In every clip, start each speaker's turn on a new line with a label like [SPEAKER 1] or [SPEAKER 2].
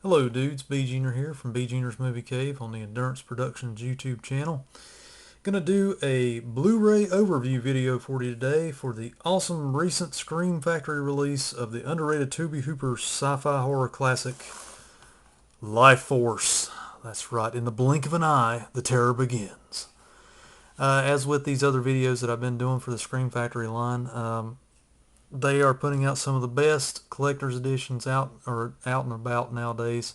[SPEAKER 1] Hello dudes, B Junior here from B Junior's Movie Cave on the Endurance Productions YouTube channel. Gonna do a Blu-ray overview video for you today for the awesome recent Scream Factory release of the underrated Tobe Hooper sci-fi horror classic, Lifeforce. That's right, in the blink of an eye, the terror begins. As with these other videos that I've been doing for the Scream Factory line, they are putting out some of the best collector's editions out and about nowadays.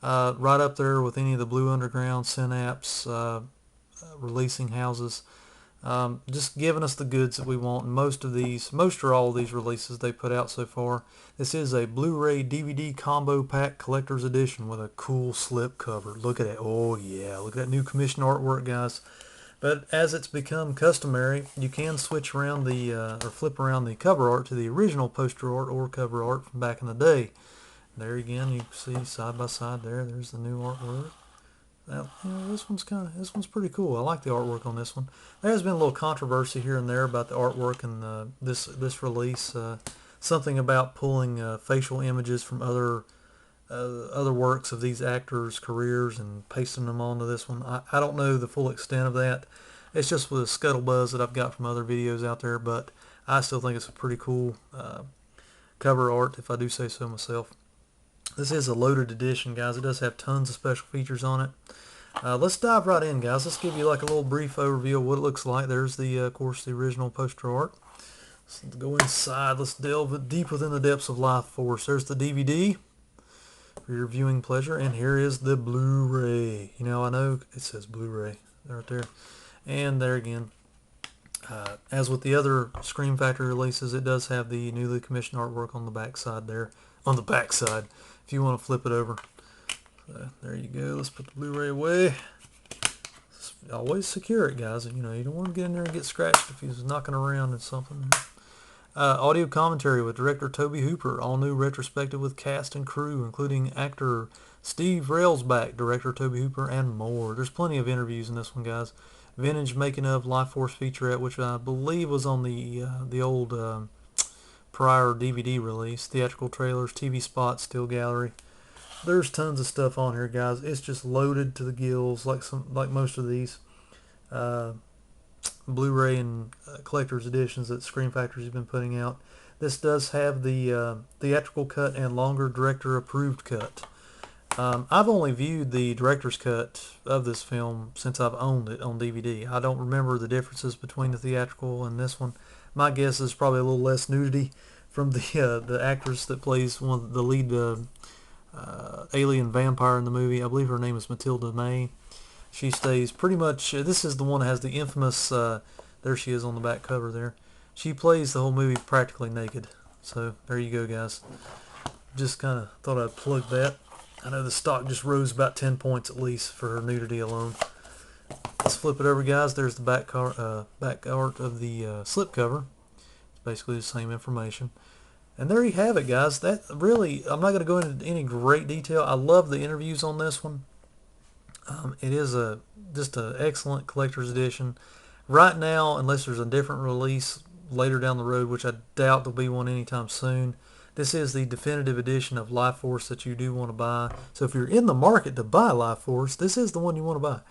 [SPEAKER 1] Right up there with any of the Blue Underground, Synapse, releasing houses. Just giving us the goods that we want. And most or all of these releases they put out so far. This is a Blu-ray DVD combo pack collector's edition with a cool slip cover. Look at it. Oh yeah, look at that new commission artwork, guys. But as it's become customary, you can switch around or flip around the cover art to the original poster art or cover art from back in the day. There again, you can see side by side there. There's the new artwork. Now, this one's pretty cool. I like the artwork on this one. There has been a little controversy here and there about the artwork and this release. Something about pulling facial images from other works of these actors' careers and pasting them onto this one. I don't know the full extent of that. It's just with a scuttlebuzz that I've got from other videos out there, but I still think it's a pretty cool cover art, if I do say so myself. This is a loaded edition, guys. It does have tons of special features on it. Let's dive right in, guys. Let's give you like a little brief overview of what it looks like. There's of course, the original poster art. Let's go inside. Let's delve deep within the depths of Lifeforce. There's the DVD for your viewing pleasure, and here is the Blu-ray. I know it says Blu-ray right there, and there again. As with the other Scream Factory releases, it does have the newly commissioned artwork on the back side there. On the back side, if you want to flip it over. There you go. Let's put the Blu-ray away. Always secure it, guys. You don't want to get in there and get scratched if he's knocking around and something. Audio commentary with director Tobe Hooper. All new retrospective with cast and crew, including actor Steve Railsback, director Tobe Hooper, and more. There's plenty of interviews in this one, guys. Vintage making of Lifeforce featurette, which I believe was on the old prior DVD release. Theatrical trailers, TV spots, still gallery. There's tons of stuff on here, guys. It's just loaded to the gills, like most of these Blu-ray and collector's editions that Scream Factory's been putting out. This does have the theatrical cut and longer director-approved cut. I've only viewed the director's cut of this film since I've owned it on DVD. I don't remember the differences between the theatrical and this one. My guess is probably a little less nudity from the actress that plays the lead alien vampire in the movie. I believe her name is Matilda May. She stays pretty much. This is the one that has the infamous. There she is on the back cover there. She plays the whole movie practically naked. So there you go, guys. Just kind of thought I'd plug that. I know the stock just rose about 10 points at least for her nudity alone. Let's flip it over, guys. There's the back art of the slipcover. It's basically the same information. And there you have it, guys. That really, I'm not going to go into any great detail. I love the interviews on this one. It is just an excellent collector's edition. Right now, unless there's a different release later down the road, which I doubt there'll be one anytime soon, this is the definitive edition of Lifeforce that you do want to buy. So if you're in the market to buy Lifeforce, this is the one you want to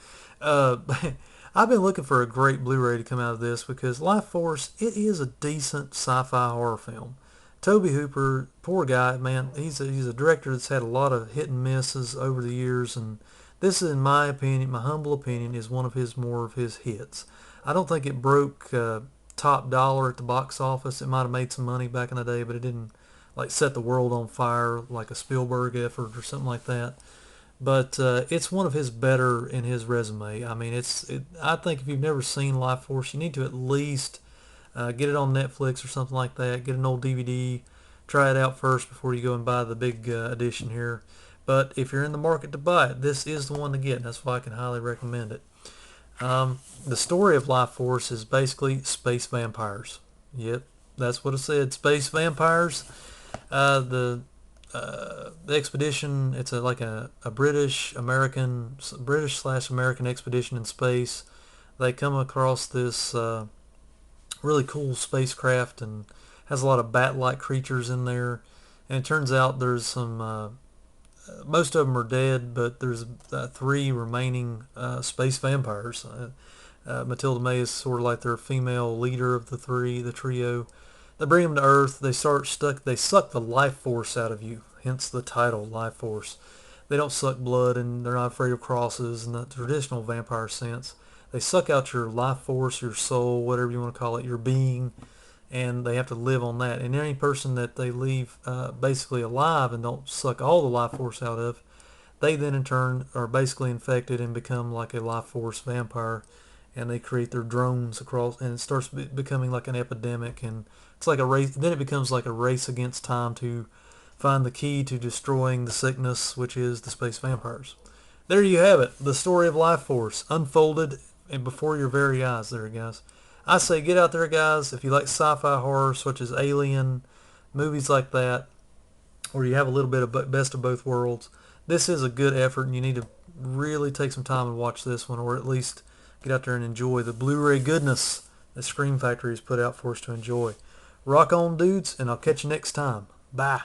[SPEAKER 1] buy. I've been looking for a great Blu-ray to come out of this because Lifeforce, it is a decent sci-fi horror film. Tobe Hooper, poor guy, man, he's a director that's had a lot of hit and misses over the years, and this is, in my opinion, my humble opinion, is one of more of his hits. I don't think it broke top dollar at the box office. It might have made some money back in the day, but it didn't like set the world on fire like a Spielberg effort or something like that. But it's one of his better in his resume. I mean, I think if you've never seen Lifeforce, you need to at least get it on Netflix or something like that. Get an old DVD. Try it out first before you go and buy the big edition here. But if you're in the market to buy it, this is the one to get. That's why I can highly recommend it. The story of Lifeforce is basically space vampires. Yep, that's what it said. Space vampires. The expedition, it's like a British slash American expedition in space. They come across this really cool spacecraft and has a lot of bat-like creatures in there. And it turns out there's some most of them are dead, but there's 3 remaining space vampires. Matilda May is sort of like their female leader of the trio. They bring them to Earth. They suck the life force out of you, hence the title, Life Force. They don't suck blood, and they're not afraid of crosses in the traditional vampire sense. They suck out your life force, your soul, whatever you want to call it, your being, and they have to live on that. And any person that they leave basically alive and don't suck all the life force out of, they then in turn are basically infected and become like a life force vampire, and they create their drones across, and it starts becoming like an epidemic, and it's like a race. Then it becomes like a race against time to find the key to destroying the sickness, which is the space vampires. There you have it, the story of Life Force unfolded and before your very eyes there, guys. I say get out there, guys, if you like sci-fi horror such as Alien, movies like that, or you have a little bit of best of both worlds. This is a good effort, and you need to really take some time and watch this one, or at least get out there and enjoy the Blu-ray goodness that Scream Factory has put out for us to enjoy. Rock on, dudes, and I'll catch you next time. Bye.